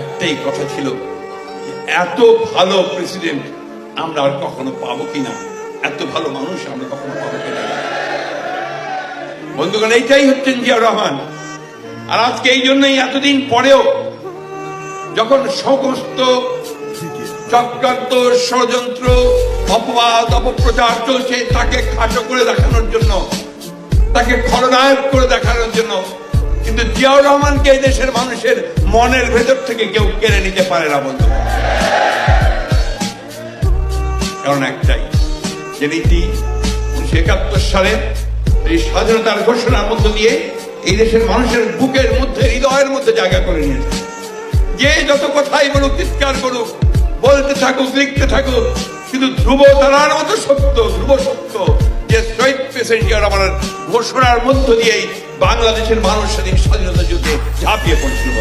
একটাই কথা ছিল, এত ভালো প্রেসিডেন্ট আমরা আর কখনো পাবো কিনা, এত ভালো মানুষ আমরা কখনো পাবো কিনা। বন্ধুগণ, এইটাই হচ্ছেন জিয়াউর রহমান। আর আজকে এই জন্যই এতদিন পরেও যখন সমস্ত চক্রান্ত, ষড়যন্ত্র, অপবাদ, অপপ্রচার চলছে তাকে খাটো করে দেখানোর জন্য, তাকে খলনায়ক করে দেখানোর জন্য, কিন্তু জিয়াউর রহমানকে এই দেশের মানুষের মনের ভেতর থেকে কেউ কেড়ে নিতে পারে না বন্ধু। কারণ একটাই, যে নীতি 1971 সালে এই স্বাধীনতার ঘোষণার মধ্য দিয়ে এই দেশের মানুষের বুকের মধ্যে, হৃদয়ের মধ্যে জায়গা করে নিয়েছে। যে যত কথাই বলুক, চিৎকার করুক, বলতে থাকুক, লিখতে থাকুক, কিন্তু ধ্রুব তারার মতো সত্য, ধ্রুব সত্য যে শহীদ প্রেসিডেন্ট জিয়াউর রহমানের ঘোষণার মধ্য দিয়েই বাংলাদেশের মানুষ সেদিন স্বাধীনতা যুদ্ধে ঝাঁপিয়ে পড়ছিল।